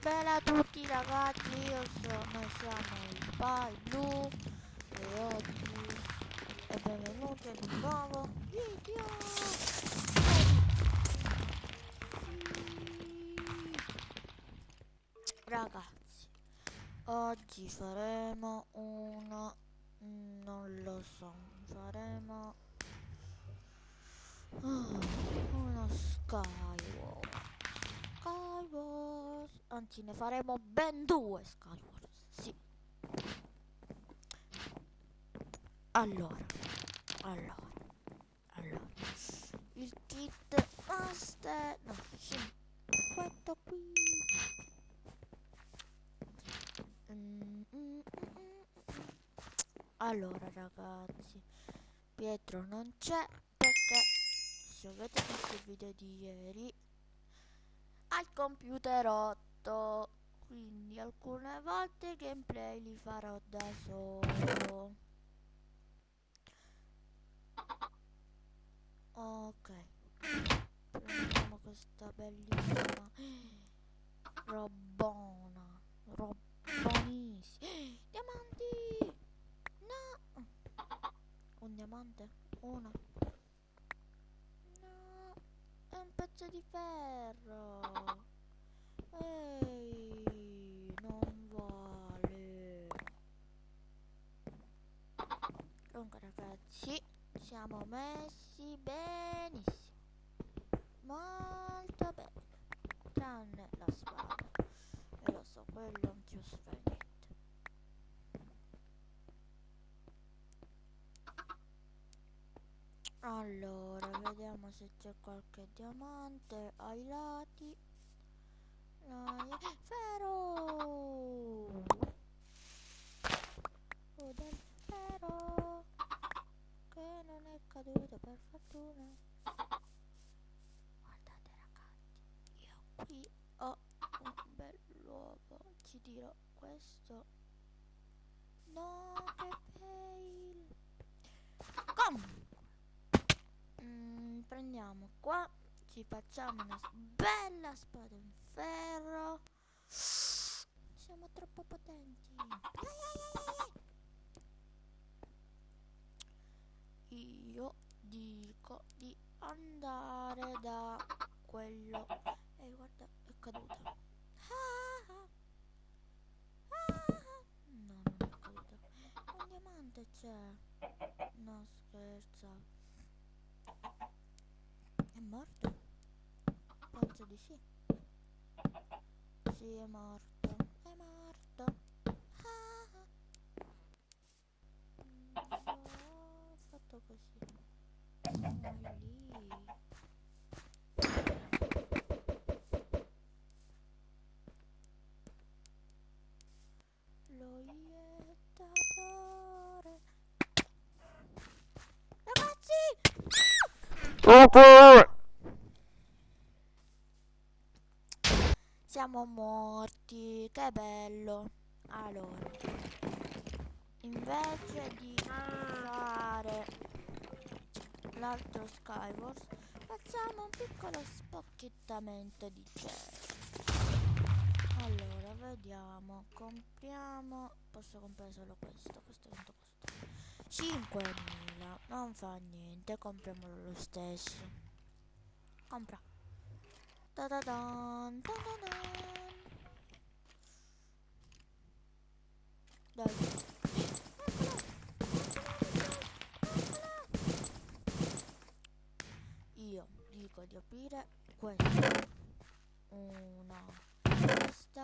Bella a tutti ragazzi, noi siamo il Pai Blu e oggi è benvenuti ad un nuovo video. Ragazzi, oggi faremo non lo so, faremo uno Skywars, anzi ne faremo ben due Skywars, sì. Allora, il kit master, no, sì, questo qui. Allora ragazzi, Pietro non c'è perché, se avete visto il video di ieri, al computer 8, quindi alcune volte i gameplay li farò da solo. Ok, prendiamo questa bellissima robbonissima. Diamanti! No! Un diamante? Uno? No! È un pezzo di ferro! Ehi! Non vale! Comunque ragazzi, siamo messi benissimo. Molto bene. Tranne la spada. E lo so, quello non ti fa niente. Allora, vediamo se c'è qualche diamante ai lati. Ferro! Oh, del ferro! Che non è caduto per fortuna. Guardate ragazzi, io qui ho un bell'uovo. Ci dirò questo. No, che fail! Comunque, prendiamo qua, ci facciamo una bella spada in ferro. Siamo troppo potenti. Io dico di andare da quello. Guarda, è caduto. No, non è caduto. Un diamante c'è. No, scherza. È morto? Penso di sì. Sì, è morto. È morto. Ho fatto così. Vai lì. Lo iettatore. Ragazzi! Siamo morti, che bello. Allora, invece di fare l'altro Skywars, facciamo un piccolo spacchettamento di cielo. Allora, vediamo, compriamo, posso comprare solo questo quanto costa? 5.000, non fa niente, compriamolo lo stesso. Compra. Ta-da-dan, ta-da-dan. Dai. Io dico di aprire questo. Una. Questa.